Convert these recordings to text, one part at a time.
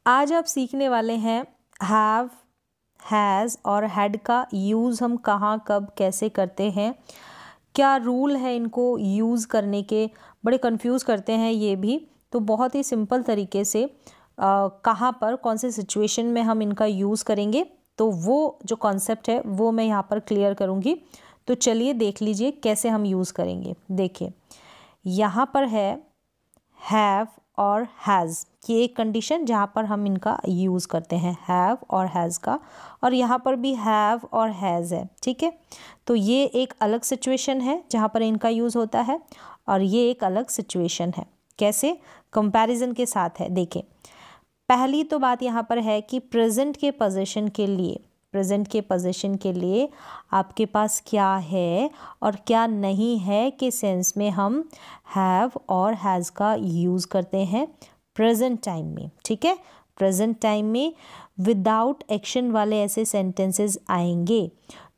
आज आप सीखने वाले हैं हैव, हैज़ और हैड का यूज़ हम कहाँ कब कैसे करते हैं, क्या रूल है इनको यूज़ करने के। बड़े कंफ्यूज करते हैं ये भी, तो बहुत ही सिंपल तरीके से कहाँ पर कौन से सिचुएशन में हम इनका यूज़ करेंगे, तो वो जो कॉन्सेप्ट है वो मैं यहाँ पर क्लियर करूँगी। तो चलिए देख लीजिए कैसे हम यूज़ करेंगे। देखिए यहाँ पर है हैव और हैज़ की एक कंडीशन जहाँ पर हम इनका यूज़ करते हैं, हैव और हैज़ का, और यहाँ पर भी हैव और हैज़ है। ठीक है, तो ये एक अलग सिचुएशन है जहाँ पर इनका यूज़ होता है, और ये एक अलग सिचुएशन है। कैसे? कंपैरिजन के साथ है। देखिए पहली तो बात यहाँ पर है कि प्रेजेंट के पोजीशन के लिए, प्रेजेंट के पोजीशन के लिए आपके पास क्या है और क्या नहीं है के सेंस में हम हैव और हैज़ का यूज़ करते हैं प्रेजेंट टाइम में। ठीक है, प्रेजेंट टाइम में विदाउट एक्शन वाले ऐसे सेंटेंसेस आएंगे।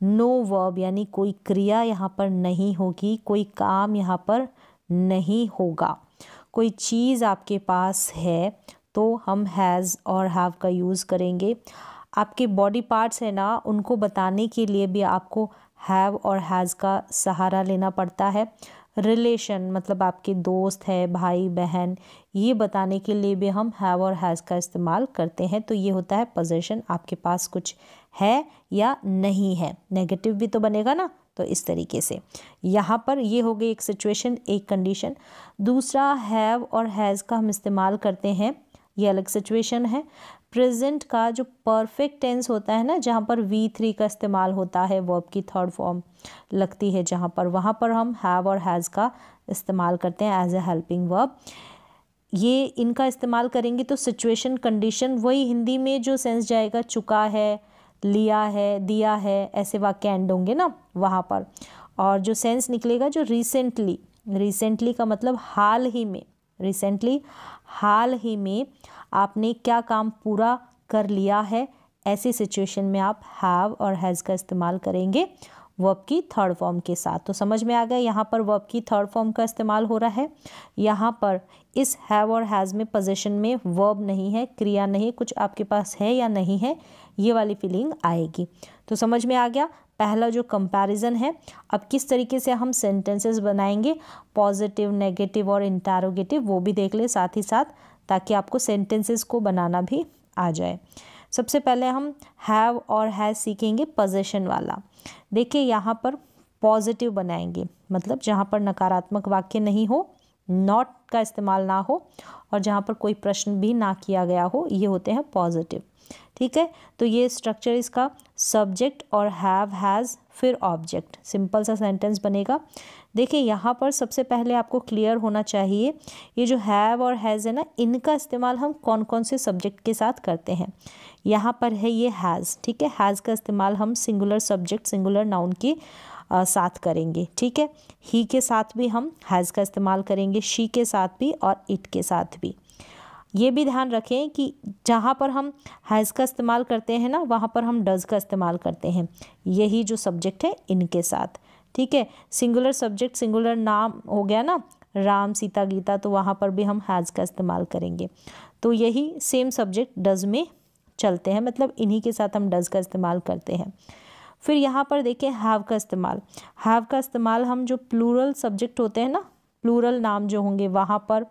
नो वर्ब यानी कोई क्रिया यहाँ पर नहीं होगी, कोई काम यहाँ पर नहीं होगा। कोई चीज़ आपके पास है तो हम हैज़ और हैव का यूज़ करेंगे। आपके बॉडी पार्ट्स है ना, उनको बताने के लिए भी आपको हैव और हैज़ का सहारा लेना पड़ता है। रिलेशन मतलब आपके दोस्त है, भाई बहन, ये बताने के लिए भी हम हैव और हैज़ का इस्तेमाल करते हैं। तो ये होता है पोजीशन, आपके पास कुछ है या नहीं है। नेगेटिव भी तो बनेगा ना, तो इस तरीके से यहाँ पर ये हो गई एक सिचुएशन, एक कंडीशन। दूसरा हैव और हैज़ का हम इस्तेमाल करते हैं, ये अलग सिचुएशन है। प्रेजेंट का जो परफेक्ट टेंस होता है ना, जहाँ पर V3 का इस्तेमाल होता है, वर्ब की थर्ड फॉर्म लगती है जहाँ पर, वहाँ पर हम हैव और हैज़ का इस्तेमाल करते हैं एज ए हेल्पिंग वर्ब। ये इनका इस्तेमाल करेंगे तो सिचुएशन कंडीशन वही हिंदी में जो सेंस जाएगा, चुका है, लिया है, दिया है, ऐसे वाक्य एंड होंगे ना वहाँ पर। और जो सेंस निकलेगा जो रिसेंटली, रिसेंटली का मतलब हाल ही में, रिसेंटली हाल ही में आपने क्या काम पूरा कर लिया है, ऐसी सिचुएशन में आप हैव और हैज़ का इस्तेमाल करेंगे वर्ब की थर्ड फॉर्म के साथ। तो समझ में आ गया, यहाँ पर वर्ब की थर्ड फॉर्म का इस्तेमाल हो रहा है। यहाँ पर इस हैव और हैज़ में पोजीशन में वर्ब नहीं है, क्रिया नहीं, कुछ आपके पास है या नहीं है, ये वाली फीलिंग आएगी। तो समझ में आ गया पहला जो कंपैरिजन है। अब किस तरीके से हम सेंटेंसेस बनाएंगे, पॉजिटिव, नेगेटिव और इंटरोगेटिव, वो भी देख ले साथ ही साथ, ताकि आपको सेंटेंसेस को बनाना भी आ जाए। सबसे पहले हम हैव और हैज़ सीखेंगे पोजीशन वाला। देखिए यहाँ पर पॉजिटिव बनाएंगे, मतलब जहाँ पर नकारात्मक वाक्य नहीं हो, नॉट का इस्तेमाल ना हो, और जहाँ पर कोई प्रश्न भी ना किया गया हो, ये होते हैं पॉजिटिव। ठीक है, तो ये स्ट्रक्चर इसका सब्जेक्ट और हैव हैज़ फिर ऑब्जेक्ट, सिंपल सा सेंटेंस बनेगा। देखिए यहाँ पर सबसे पहले आपको क्लियर होना चाहिए, ये जो हैव और हैज़ है ना, इनका इस्तेमाल हम कौन कौन से सब्जेक्ट के साथ करते हैं। यहाँ पर है ये हैज़, ठीक है, हैज़ का इस्तेमाल हम सिंगुलर सब्जेक्ट, सिंगुलर नाउन के साथ करेंगे। ठीक है, ही के साथ भी हम हैज़ का इस्तेमाल करेंगे, शी के साथ भी और इट के साथ भी। ये भी ध्यान रखें कि जहाँ पर हम हैज़ का इस्तेमाल करते हैं ना, वहाँ पर हम डज़ का इस्तेमाल करते हैं, यही जो सब्जेक्ट है इनके साथ। ठीक है, सिंगुलर सब्जेक्ट, सिंगुलर नाम हो गया ना, राम, सीता, गीता, तो वहाँ पर भी हम हैज़ का इस्तेमाल करेंगे। तो यही सेम सब्जेक्ट डज़ में चलते हैं, मतलब इन्हीं के साथ हम डज़ का इस्तेमाल करते हैं। फिर यहाँ पर देखिए हैव का इस्तेमाल, हैव का इस्तेमाल हम जो प्लूरल सब्जेक्ट होते हैं ना, प्लूरल नाम जो होंगे, वहाँ पर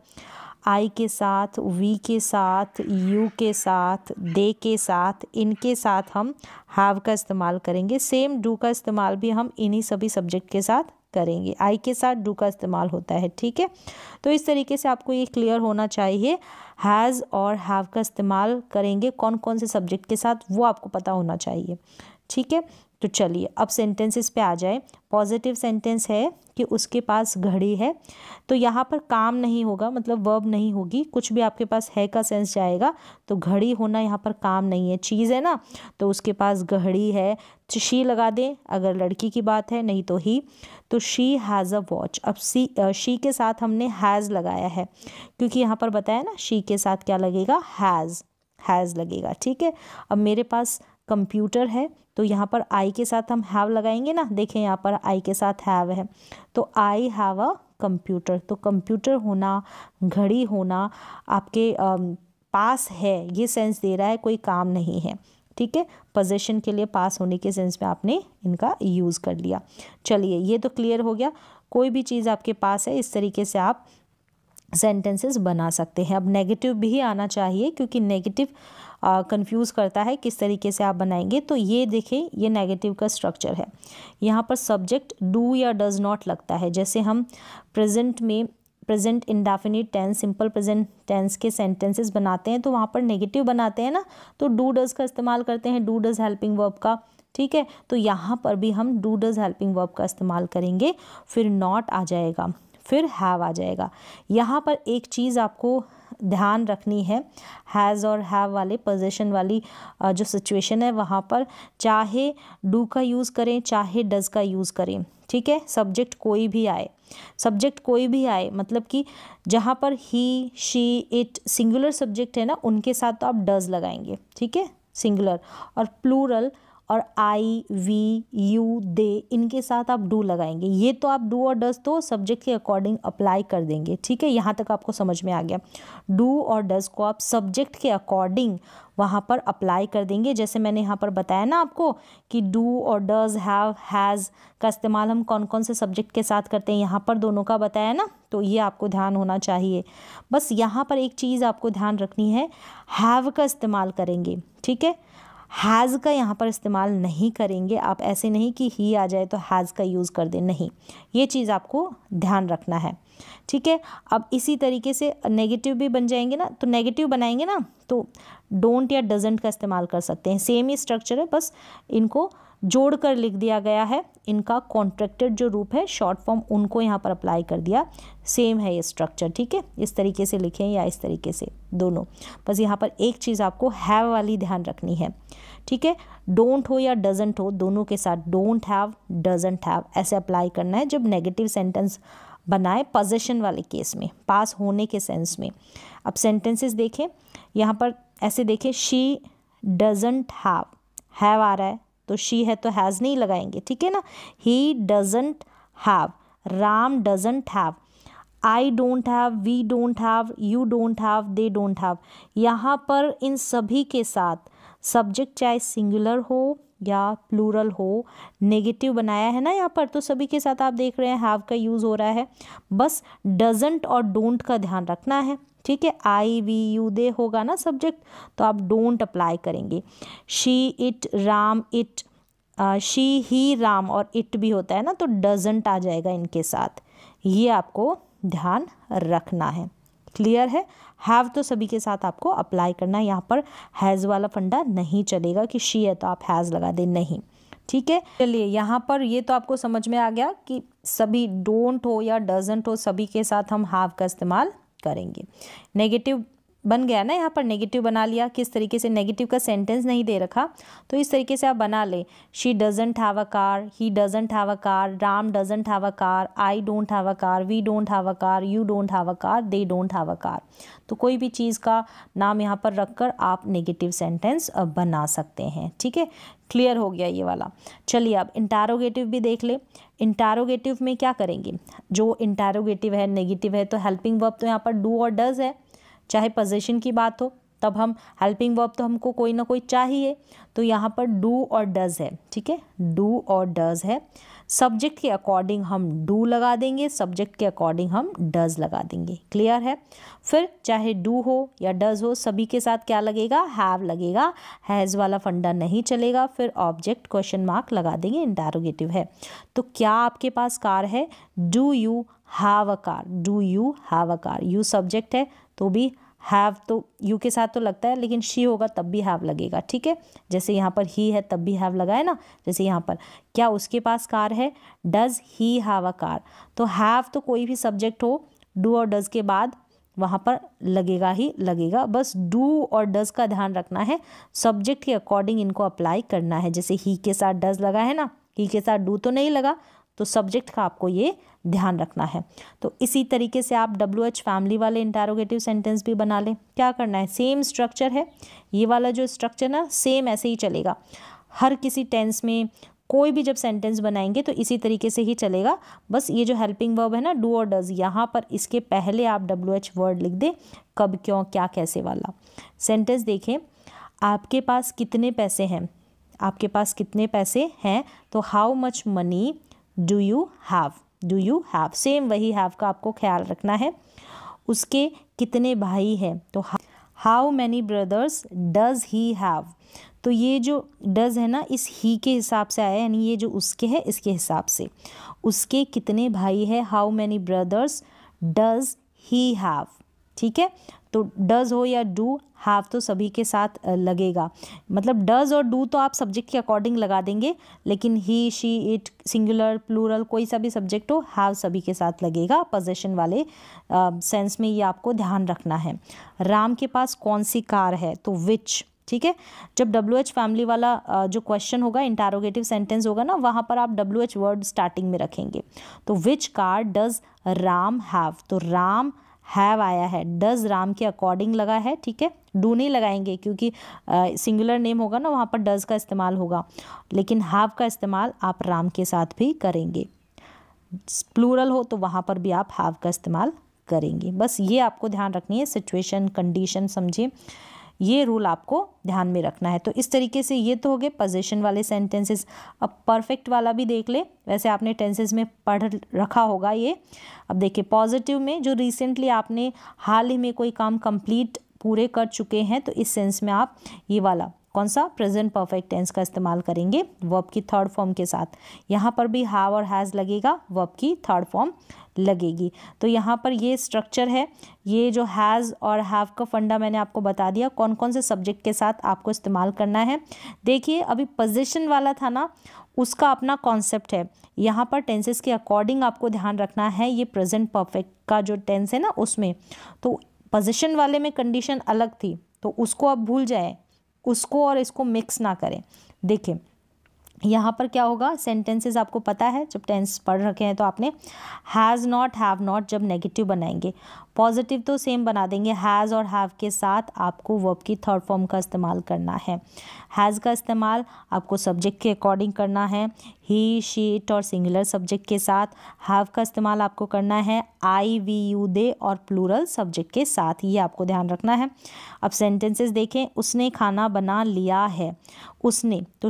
आई के साथ, वी के साथ, यू के साथ, दे के साथ, इनके साथ हम हैव का इस्तेमाल करेंगे। सेम डू का इस्तेमाल भी हम इन्हीं सभी सब्जेक्ट के साथ करेंगे, आई के साथ डू का इस्तेमाल होता है। ठीक है, तो इस तरीके से आपको ये क्लियर होना चाहिए, हैज़ और हैव का इस्तेमाल करेंगे कौन कौन से सब्जेक्ट के साथ, वो आपको पता होना चाहिए। ठीक है, तो चलिए अब सेंटेंसेस पे आ जाए। पॉजिटिव सेंटेंस है कि उसके पास घड़ी है, तो यहाँ पर काम नहीं होगा, मतलब वर्ब नहीं होगी, कुछ भी आपके पास है का सेंस जाएगा। तो घड़ी होना यहाँ पर काम नहीं है, चीज़ है ना, तो उसके पास घड़ी है, तो शी लगा दें अगर लड़की की बात है, नहीं तो ही। तो शी हैज़ अ वॉच। अब शी के साथ हमने हैज़ लगाया है, क्योंकि यहाँ पर बताया ना शी के साथ क्या लगेगा, हैज़ लगेगा। ठीक है, अब मेरे पास कंप्यूटर है, तो यहाँ पर आई के साथ हम हैव लगाएंगे ना, देखें यहाँ पर आई के साथ हैव है, तो आई हैव अ कंप्यूटर। तो कंप्यूटर होना, घड़ी होना आपके पास है ये सेंस दे रहा है, कोई काम नहीं है, ठीक है। पोजीशन के लिए पास होने के सेंस में आपने इनका यूज़ कर लिया। चलिए ये तो क्लियर हो गया, कोई भी चीज़ आपके पास है इस तरीके से आप सेंटेंसेस बना सकते हैं। अब नेगेटिव भी आना चाहिए क्योंकि नेगेटिव कंफ्यूज करता है किस तरीके से आप बनाएंगे। तो ये देखें, ये नेगेटिव का स्ट्रक्चर है। यहाँ पर सब्जेक्ट डू या डज नॉट लगता है। जैसे हम प्रेजेंट में present indefinite tense, simple present tense के सेंटेंसेस बनाते हैं तो वहाँ पर नेगेटिव बनाते हैं ना, तो डू डज का इस्तेमाल करते हैं, डू डज हेल्पिंग वर्ब का, ठीक है। तो यहाँ पर भी हम डू डज हेल्पिंग वर्ब का इस्तेमाल करेंगे, फिर नॉट आ जाएगा, फिर हैव आ जाएगा। यहाँ पर एक चीज़ आपको ध्यान रखनी है, हैज़ और हैव वाले पोजीशन वाली जो सिचुएशन है वहाँ पर चाहे डू का यूज़ करें चाहे डज का यूज़ करें, ठीक है। सब्जेक्ट कोई भी आए, सब्जेक्ट कोई भी आए, मतलब कि जहाँ पर ही, शी, इट सिंगुलर सब्जेक्ट है ना, उनके साथ तो आप डज लगाएंगे, ठीक है, सिंगुलर। और प्लूरल और आई, वी, यू, दे, इनके साथ आप डू लगाएंगे। ये तो आप डू और डज तो सब्जेक्ट के अकॉर्डिंग अप्लाई कर देंगे, ठीक है। यहाँ तक आपको समझ में आ गया। डू और डज को आप सब्जेक्ट के अकॉर्डिंग वहाँ पर अप्लाई कर देंगे। जैसे मैंने यहाँ पर बताया ना आपको कि डू और डज, हैव, हैज़ का इस्तेमाल हम कौन कौन से सब्जेक्ट के साथ करते हैं, यहाँ पर दोनों का बताया ना, तो ये आपको ध्यान होना चाहिए। बस यहाँ पर एक चीज़ आपको ध्यान रखनी है, हैव का इस्तेमाल करेंगे, ठीक है। हैज़ का यहाँ पर इस्तेमाल नहीं करेंगे। आप ऐसे नहीं कि ही आ जाए तो हैज़ का यूज़ कर दें, नहीं, ये चीज़ आपको ध्यान रखना है, ठीक है। अब इसी तरीके से नेगेटिव भी बन जाएंगे ना, तो नेगेटिव बनाएंगे ना तो डोंट या डजंट का इस्तेमाल कर सकते हैं। सेम ही स्ट्रक्चर है, बस इनको जोड़ कर लिख दिया गया है। इनका कॉन्ट्रैक्टेड जो रूप है, शॉर्ट फॉर्म, उनको यहाँ पर अप्लाई कर दिया। सेम है ये स्ट्रक्चर, ठीक है। इस तरीके से लिखें या इस तरीके से, दोनों। बस यहाँ पर एक चीज़ आपको हैव वाली ध्यान रखनी है, ठीक है। डोंट हो या डजंट हो, दोनों के साथ डोंट हैव, डजंट हैव ऐसे अप्लाई करना है जब नेगेटिव सेंटेंस बनाए पोजीशन वाले केस में, पास होने के सेंस में। अब सेंटेंसेस देखें, यहाँ पर ऐसे देखें, शी डजंट हैव आ रहा है तो शी है तो हैज़ नहीं लगाएंगे, ठीक है ना। He doesn't have, Ram doesn't have, I don't have, we don't have, you don't have, they don't have. यहाँ पर इन सभी के साथ सब्जेक्ट चाहे सिंगुलर हो या प्लूरल हो, नेगेटिव बनाया है ना यहाँ पर, तो सभी के साथ आप देख रहे हैं हैव का यूज़ हो रहा है। बस डजंट और डोंट का ध्यान रखना है, ठीक है। आई, वी, यू, दे होगा ना सब्जेक्ट, तो आप डोंट अप्लाई करेंगे। She, it, Ram, it, she, he, Ram और इट भी होता है ना, तो डजंट आ जाएगा इनके साथ। ये आपको ध्यान रखना है, क्लियर है। हैव तो सभी के साथ आपको अप्लाई करना है, यहाँ पर हैज़ वाला फंडा नहीं चलेगा कि शी है तो आप हैज़ लगा दें, नहीं, ठीक है। चलिए यहाँ पर ये तो आपको समझ में आ गया कि सभी डोंट हो या डजंट हो, सभी के साथ हम हैव का इस्तेमाल करेंगे। नेगेटिव बन गया ना, यहाँ पर नेगेटिव बना लिया। किस तरीके से, नेगेटिव का सेंटेंस नहीं दे रखा तो इस तरीके से आप बना ले। She doesn't have a car, he doesn't have a car, Ram doesn't have a car, I don't have a car, we don't have a car, you don't have a car, they don't have a car. तो कोई भी चीज़ का नाम यहाँ पर रखकर आप negative sentence बना सकते हैं, ठीक है। क्लियर हो गया ये वाला। चलिए अब इंटरोगेटिव भी देख ले। इंटरोगेटिव में क्या करेंगे, जो इंटरोगेटिव है, नेगेटिव है, तो हेल्पिंग वर्ब तो यहाँ पर डू और डज है। चाहे पोजीशन की बात हो तब हम हेल्पिंग वर्ब तो हमको कोई ना कोई चाहिए, तो यहाँ पर डू और डज है, ठीक है, डू और डज है। सब्जेक्ट के अकॉर्डिंग हम डू लगा देंगे, सब्जेक्ट के अकॉर्डिंग हम डज लगा देंगे, क्लियर है। फिर चाहे डू हो या डज हो, सभी के साथ क्या लगेगा, हैव लगेगा, हैज़ वाला फंडा नहीं चलेगा। फिर ऑब्जेक्ट क्वेश्चन मार्क लगा देंगे, इंटरोगेटिव है। तो क्या आपके पास कार है, do you have a car, do you have a car. You subject है तो भी हैव तो यू के साथ तो लगता है, लेकिन शी होगा तब भी हैव लगेगा, ठीक है। जैसे यहाँ पर ही है तब भी हैव लगा है ना। जैसे यहाँ पर क्या उसके पास कार है, does he have a car, तो हैव तो कोई भी सब्जेक्ट हो, डू और डज के बाद वहाँ पर लगेगा ही लगेगा। बस डू और डज का ध्यान रखना है, सब्जेक्ट के अकॉर्डिंग इनको अप्लाई करना है। जैसे ही के साथ डज लगा है ना, ही के साथ डू तो नहीं लगा, तो सब्जेक्ट का आपको ये ध्यान रखना है। तो इसी तरीके से आप WH फैमिली वाले इंटरोगेटिव सेंटेंस भी बना लें। क्या करना है, सेम स्ट्रक्चर है, ये वाला जो स्ट्रक्चर ना सेम ऐसे ही चलेगा। हर किसी टेंस में कोई भी जब सेंटेंस बनाएंगे तो इसी तरीके से ही चलेगा। बस ये जो हेल्पिंग वर्ब है ना, डू और डज, यहाँ पर इसके पहले आप WH वर्ड लिख दें, कब, क्यों, क्या, कैसे वाला। सेंटेंस देखें, आपके पास कितने पैसे हैं, आपके पास कितने पैसे हैं, तो how much money do you have, do you have, same वही हैव का आपको ख्याल रखना है। उसके कितने भाई हैं, तो how many brothers does he have, तो ये जो डज है ना इस ही के हिसाब से आया, यानी ये जो उसके है इसके हिसाब से। उसके कितने भाई है, how many brothers does he have, ठीक है। तो डज हो या डू, हैव तो सभी के साथ लगेगा, मतलब डज और डू तो आप सब्जेक्ट के अकॉर्डिंग लगा देंगे, लेकिन ही, शी, इट, सिंगुलर, प्लूरल, कोई सा भी सब्जेक्ट हो, हैव सभी के साथ लगेगा पोजीशन वाले सेंस में, ये आपको ध्यान रखना है। राम के पास कौन सी कार है, तो विच, ठीक है। जब WH फैमिली वाला जो क्वेश्चन होगा, इंटरोगेटिव सेंटेंस होगा ना, वहाँ पर आप WH वर्ड स्टार्टिंग में रखेंगे। तो which car does Ram have, तो राम हैव आया है, डज राम के अकॉर्डिंग लगा है, ठीक है। डू नहीं लगाएंगे क्योंकि सिंगुलर नेम होगा ना, वहाँ पर डज का इस्तेमाल होगा, लेकिन हैव का इस्तेमाल आप राम के साथ भी करेंगे। प्लूरल हो तो वहाँ पर भी आप हैव का इस्तेमाल करेंगे। बस ये आपको ध्यान रखनी है, सिचुएशन, कंडीशन समझिए, ये रूल आपको ध्यान में रखना है। तो इस तरीके से ये तो हो गए पोजीशन वाले सेंटेंसेस। अब परफेक्ट वाला भी देख ले, वैसे आपने टेंसेस में पढ़ रखा होगा ये। अब देखिए पॉजिटिव में जो रिसेंटली आपने हाल ही में कोई काम कंप्लीट पूरे कर चुके हैं, तो इस सेंस में आप ये वाला कौन सा, प्रेजेंट परफेक्ट टेंस का इस्तेमाल करेंगे वर्ब की थर्ड फॉर्म के साथ। यहाँ पर भी हैव और हैज़ लगेगा, वर्ब की थर्ड फॉर्म लगेगी। तो यहाँ पर ये स्ट्रक्चर है, ये जो हैज़ और हैव का फंडा मैंने आपको बता दिया, कौन कौन से सब्जेक्ट के साथ आपको इस्तेमाल करना है। देखिए अभी पोजीशन वाला था ना, उसका अपना कॉन्सेप्ट है। यहाँ पर टेंसेस के अकॉर्डिंग आपको ध्यान रखना है, ये प्रेजेंट परफेक्ट का जो टेंस है ना उसमें, तो पोजीशन वाले में कंडीशन अलग थी, तो उसको आप भूल जाए, उसको और इसको मिक्स ना करें। देखिए यहाँ पर क्या होगा, सेंटेंसेस आपको पता है, जब टेंस पढ़ रखे हैं तो आपने हैज़ नॉट, हैव नॉट जब नेगेटिव बनाएंगे, पॉजिटिव तो सेम बना देंगे, हैज़ और हैव के साथ आपको वर्ब की थर्ड फॉर्म का इस्तेमाल करना है। हैज़ का इस्तेमाल आपको सब्जेक्ट के अकॉर्डिंग करना है, ही, शी, इट और सिंगुलर सब्जेक्ट के साथ। हैव का इस्तेमाल आपको करना है आई, वी, यू, दे और प्लूरल सब्जेक्ट के साथ, ये आपको ध्यान रखना है। अब सेंटेंसेस देखें, उसने खाना बना लिया है, उसने तो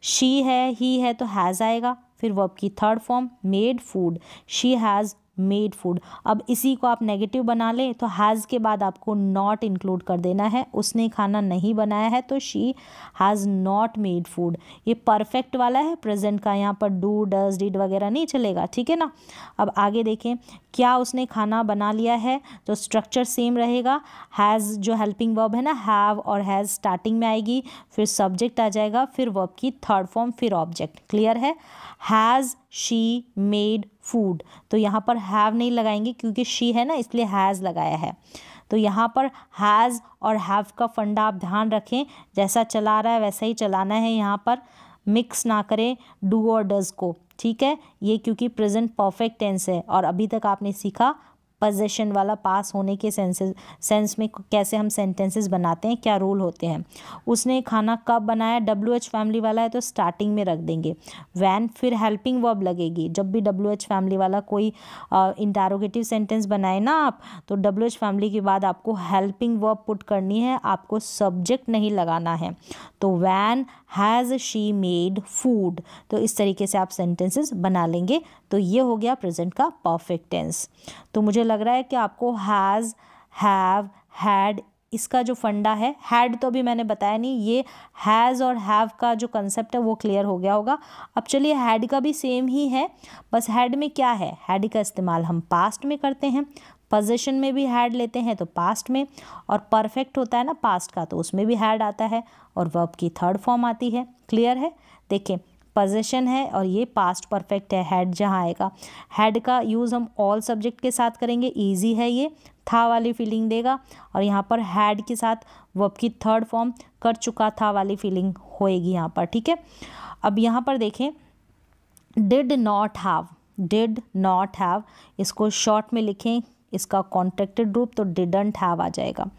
शी है, ही है तो हैज़ आएगा, फिर वर्ब की third form made food, she has made food. अब इसी को आप नेगेटिव बना लें तो हैज़ के बाद आपको नॉट इंक्लूड कर देना है, उसने खाना नहीं बनाया है तो she has not made food. ये परफेक्ट वाला है प्रेजेंट का, यहाँ पर डू, डज, डिड वगैरह नहीं चलेगा, ठीक है ना। अब आगे देखें, क्या उसने खाना बना लिया है, तो स्ट्रक्चर सेम रहेगा, हैज़ जो हेल्पिंग वर्ब है ना, हैव और हैज़ स्टार्टिंग में आएगी, फिर सब्जेक्ट आ जाएगा, फिर वर्ब की थर्ड फॉर्म, फिर ऑब्जेक्ट। क्लियर है। हैज़ शी मेड फूड, तो यहाँ पर हैव नहीं लगाएंगे क्योंकि शी है ना, इसलिए हैज़ लगाया है। तो यहाँ पर हैज़ और हैव का फंडा आप ध्यान रखें, जैसा चला रहा है वैसा ही चलाना है, यहाँ पर मिक्स ना करें डू और डज को, ठीक है। ये क्योंकि प्रेजेंट परफेक्ट टेंस है और अभी तक आपने सीखा पोजीशन वाला पास होने के सेंस में कैसे हम सेंटेंसेस बनाते हैं, क्या रूल होते हैं। उसने खाना कब बनाया, WH फैमिली वाला है तो स्टार्टिंग में रख देंगे व्हेन, फिर हेल्पिंग वर्ब लगेगी। जब भी WH फैमिली वाला कोई इंटरोगेटिव सेंटेंस बनाए ना आप, तो WH फैमिली के बाद आपको हेल्पिंग वर्ब पुट करनी है, आपको सब्जेक्ट नहीं लगाना है। तो when has she made food, तो इस तरीके से आप सेंटेंसेस बना लेंगे। तो ये हो गया प्रेजेंट का परफेक्ट टेंस। तो मुझे लग रहा है कि आपको हैज़, हैव, हैड इसका जो फंडा है, हैड तो अभी मैंने बताया नहीं, ये हैज़ और हैव का जो कंसेप्ट है वो क्लियर हो गया होगा। अब चलिए हैड का भी सेम ही है, बस हैड में क्या है, हैड का इस्तेमाल हम पास्ट में करते हैं, पोजीशन में भी हैड लेते हैं तो पास्ट में, और परफेक्ट होता है ना पास्ट का तो उसमें भी हैड आता है और वर्ब की थर्ड फॉर्म आती है। क्लियर है। देखें पोजीशन है और ये पास्ट परफेक्ट है, हैड जहाँ आएगा। हैड का यूज़ हम ऑल सब्जेक्ट के साथ करेंगे, इजी है ये, था वाली फीलिंग देगा, और यहाँ पर हैड के साथ वर्ब की थर्ड फॉर्म कर चुका था वाली फीलिंग होएगी यहाँ पर, ठीक है। अब यहाँ पर देखें did not have, did not have, इसको शॉर्ट में लिखें, इसका कॉन्ट्रैक्टेड रूप तो डिडंट हैव आ जाएगा।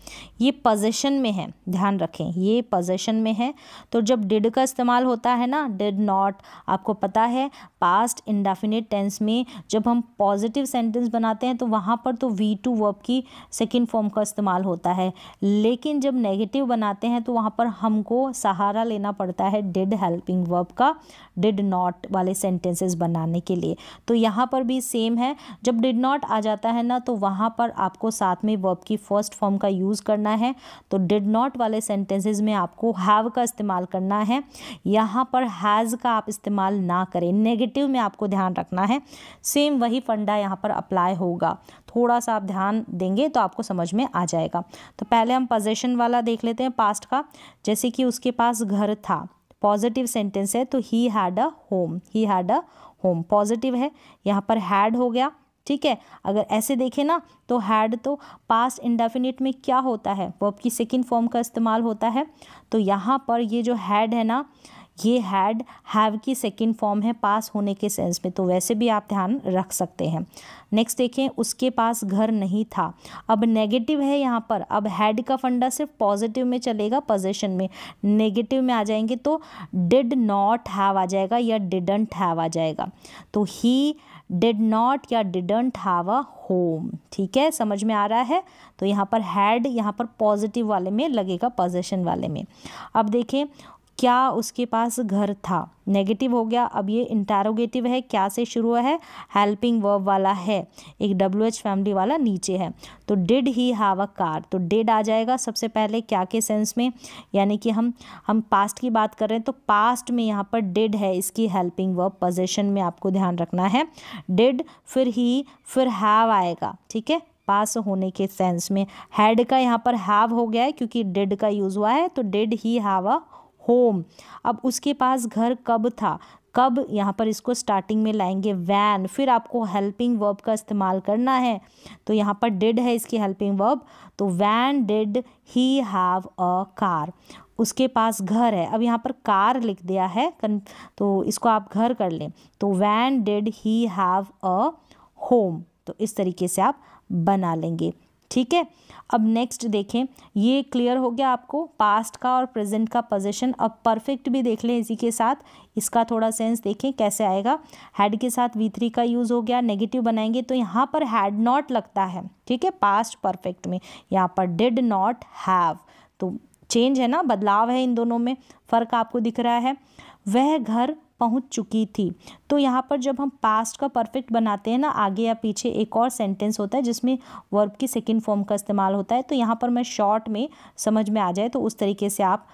ये पोजेशन में है, ध्यान रखें, ये पोजेशन में है। तो जब डिड का इस्तेमाल होता है ना, डिड नॉट, आपको पता है पास्ट इंडेफिनिट टेंस में जब हम पॉजिटिव सेंटेंस बनाते हैं तो वहाँ पर तो V2 वर्ब की सेकेंड फॉर्म का इस्तेमाल होता है, लेकिन जब नेगेटिव बनाते हैं तो वहाँ पर हमको सहारा लेना पड़ता है डिड हेल्पिंग वर्ब का, डिड नॉट वाले सेंटेंसेस बनाने के लिए। तो यहाँ पर भी सेम है, जब डिड नॉट आ जाता है ना तो वहाँ पर आपको साथ में वर्ब की फर्स्ट फॉर्म का यूज़ करना है। तो डिड नॉट वाले सेंटेंसेस में आपको हैव का इस्तेमाल करना है, यहाँ पर हैज़ का आप इस्तेमाल ना करें। नेगेटिव में आपको ध्यान रखना है, सेम वही फंडा यहाँ पर अप्लाई होगा। थोड़ा सा आप ध्यान देंगे तो आपको समझ में आ जाएगा। तो पहले हम पोजेशन वाला देख लेते हैं पास्ट का। जैसे कि उसके पास घर था, पॉजिटिव सेंटेंस है तो he had a home, he had a home positive है, यहाँ पर हैड हो गया। ठीक है, अगर ऐसे देखें ना तो हैड तो पास्ट इंडेफिनिट में क्या होता है, वर्ब की सेकंड फॉर्म का इस्तेमाल होता है। तो यहाँ पर ये जो हैड है ना, ये हैड हैव की सेकंड फॉर्म है पास होने के सेंस में, तो वैसे भी आप ध्यान रख सकते हैं। नेक्स्ट देखें, उसके पास घर नहीं था, अब नेगेटिव है यहाँ पर। अब हैड का फंडा सिर्फ पॉजिटिव में चलेगा, पोजेशन में। नेगेटिव में आ जाएंगे तो डिड नॉट हैव आ जाएगा या डिडंट हैव आ जाएगा। तो ही डिड नॉट या डिडंट हैव अ होम। ठीक है, समझ में आ रहा है। तो यहाँ पर हैड यहाँ पर पॉजिटिव वाले में लगेगा, पोजेशन वाले में। अब देखें, क्या उसके पास घर था, नेगेटिव हो गया। अब ये इंटरोगेटिव है, क्या से शुरू हुआ है, हेल्पिंग वर्ब वाला है, एक WH फैमिली वाला नीचे है। तो did he have a car, तो डिड आ जाएगा सबसे पहले क्या के सेंस में, यानी कि हम पास्ट की बात कर रहे हैं तो पास्ट में यहाँ पर डिड है इसकी हेल्पिंग वर्ब, पोजेशन में आपको ध्यान रखना है। डिड फिर ही फिर हैव आएगा। ठीक है, पास होने के सेंस में। हैड का यहाँ पर हैव हो गया है क्योंकि डिड का यूज हुआ है, तो did he have a home. अब उसके पास घर कब था, कब यहाँ पर इसको स्टार्टिंग में लाएंगे वैन, फिर आपको हेल्पिंग वर्ब का इस्तेमाल करना है। तो यहाँ पर डिड है इसकी हेल्पिंग वर्ब, तो when did he have a car. उसके पास घर है, अब यहाँ पर कार लिख दिया है तो इसको आप घर कर लें, तो when did he have a home. तो इस तरीके से आप बना लेंगे। ठीक है, अब नेक्स्ट देखें, ये क्लियर हो गया आपको पास्ट का और प्रेजेंट का पोजीशन। अब परफेक्ट भी देख लें इसी के साथ, इसका थोड़ा सेंस देखें कैसे आएगा। हैड के साथ V3 का यूज़ हो गया, नेगेटिव बनाएंगे तो यहाँ पर हैड नॉट लगता है। ठीक है, पास्ट परफेक्ट में यहाँ पर डिड नॉट हैव, तो चेंज है ना, बदलाव है इन दोनों में, फ़र्क आपको दिख रहा है। वह घर पहुंच चुकी थी, तो यहाँ पर जब हम पास्ट का परफेक्ट बनाते हैं ना, आगे या पीछे एक और सेंटेंस होता है जिसमें वर्ब की सेकंड फॉर्म का इस्तेमाल होता है। तो यहाँ पर मैं शॉर्ट में समझ में आ जाए तो उस तरीके से आप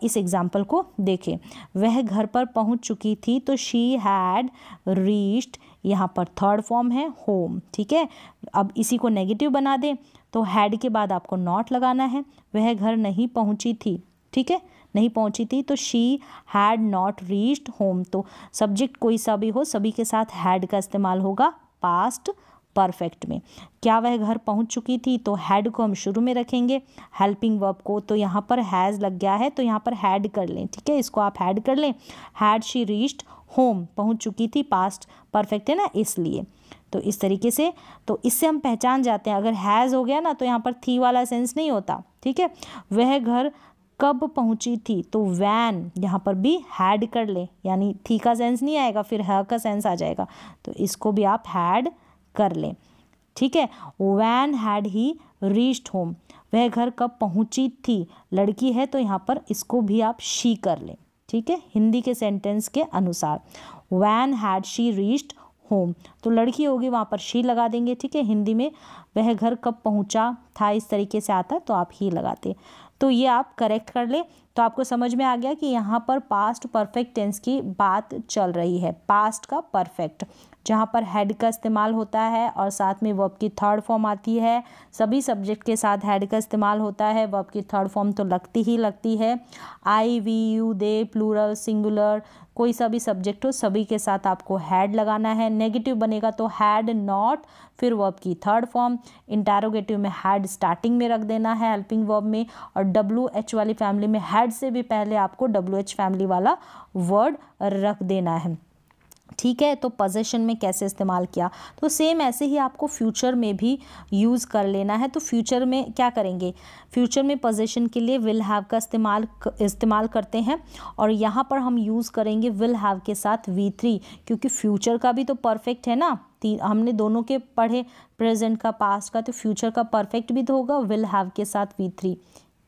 इस एग्जाम्पल को देखें। वह घर पर पहुंच चुकी थी, तो शी हैड रीच्ड, यहाँ पर थर्ड फॉर्म है होम। ठीक है, अब इसी को नेगेटिव बना दें तो हैड के बाद आपको नॉट लगाना है। वह घर नहीं पहुंची थी, ठीक है, नहीं पहुंची थी, तो she had not reached home. तो सब्जेक्ट कोई सा भी हो, सभी के साथ हैड का इस्तेमाल होगा पास्ट परफेक्ट में। क्या वह घर पहुंच चुकी थी, तो हैड को हम शुरू में रखेंगे, हेल्पिंग वर्ब को। तो यहाँ पर हैज़ लग गया है तो यहाँ पर हैड कर लें। ठीक है, इसको आप हैड कर लें। हैड शी रीच्ड होम, पहुंच चुकी थी, पास्ट परफेक्ट है ना, इसलिए। तो इस तरीके से, तो इससे हम पहचान जाते हैं, अगर हैज़ हो गया ना तो यहाँ पर थी वाला सेंस नहीं होता। ठीक है, वह घर कब पहुंची थी, तो वैन, यहाँ पर भी हैड कर ले, यानी थी का सेंस नहीं आएगा, फिर है का सेंस आ जाएगा, तो इसको भी आप हैड कर लें। ठीक है, when had he reached home, वह घर कब पहुंची थी, लड़की है तो यहाँ पर इसको भी आप शी कर लें। ठीक है, हिंदी के सेंटेंस के अनुसार when had she reached home, तो लड़की होगी वहाँ पर शी लगा देंगे। ठीक है, हिंदी में वह घर कब पहुँचा था इस तरीके से आता है तो आप ही लगाते। तो ये आप करेक्ट कर ले, तो आपको समझ में आ गया कि यहाँ पर पास्ट परफेक्ट टेंस की बात चल रही है, पास्ट का परफेक्ट, जहाँ पर हैड का इस्तेमाल होता है और साथ में वर्ब की थर्ड फॉर्म आती है। सभी सब्जेक्ट के साथ हैड का इस्तेमाल होता है, वर्ब की थर्ड फॉर्म तो लगती ही लगती है। I, we, you, they, plural, singular, कोई सा भी सब्जेक्ट हो सभी के साथ आपको हैड लगाना है। नेगेटिव बनेगा तो हैड नॉट, फिर वर्ब की थर्ड फॉर्म। इंटरोगेटिव में हैड स्टार्टिंग में रख देना है हेल्पिंग वर्ब में, और WH वाली फैमिली में हैड से भी पहले आपको WH फैमिली वाला वर्ड रख देना है। ठीक है। तो पोजेशन में कैसे इस्तेमाल किया, तो सेम ऐसे ही आपको फ्यूचर में भी यूज़ कर लेना है। तो फ्यूचर में क्या करेंगे, फ्यूचर में पोजेशन के लिए विल हैव का इस्तेमाल करते हैं, और यहाँ पर हम यूज़ करेंगे विल हैव के साथ V3, क्योंकि फ्यूचर का भी तो परफेक्ट है ना, हमने दोनों के पढ़े, प्रेजेंट का, पास्ट का, तो फ्यूचर का परफेक्ट भी तो होगा, विल हैव के साथ V3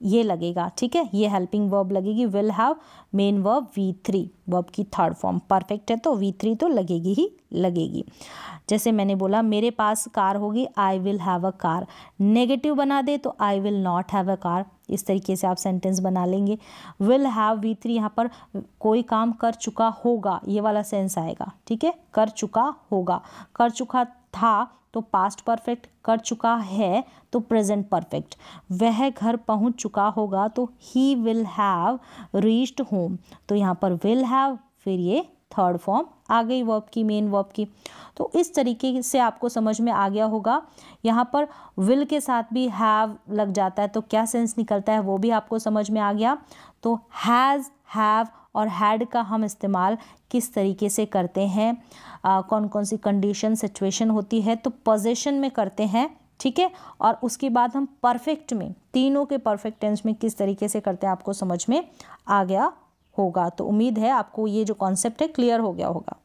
ये लगेगा। ठीक है, ये हेल्पिंग वर्ब लगेगी, will have main verb V3, verb की थर्ड फॉर्म, परफेक्ट है तो V3 तो लगेगी ही लगेगी। जैसे मैंने बोला मेरे पास कार होगी, I will have a car. Negative बना दे तो I will not have a car, इस तरीके से आप सेंटेंस बना लेंगे। विल हैव V3 यहाँ पर कोई काम कर चुका होगा, ये वाला सेंस आएगा। ठीक है, कर चुका होगा, कर चुका था तो पास्ट परफेक्ट, कर चुका है तो प्रेजेंट परफेक्ट। वह घर पहुंच चुका होगा तो he will have reached home, तो यहाँ पर विल हैव, फिर ये थर्ड फॉर्म आ गई वर्ब की, मेन वर्ब की। तो इस तरीके से आपको समझ में आ गया होगा। यहाँ पर विल के साथ भी हैव लग जाता है तो क्या सेंस निकलता है वो भी आपको समझ में आ गया। तो हैज़, हैव और हैड का हम इस्तेमाल किस तरीके से करते हैं, कौन कौन सी कंडीशन, सिचुएशन होती है, तो पोजीशन में करते हैं। ठीक है, और उसके बाद हम परफेक्ट में, तीनों के परफेक्ट टेंस में किस तरीके से करते हैं आपको समझ में आ गया होगा। तो उम्मीद है आपको ये जो कॉन्सेप्ट है क्लियर हो गया होगा।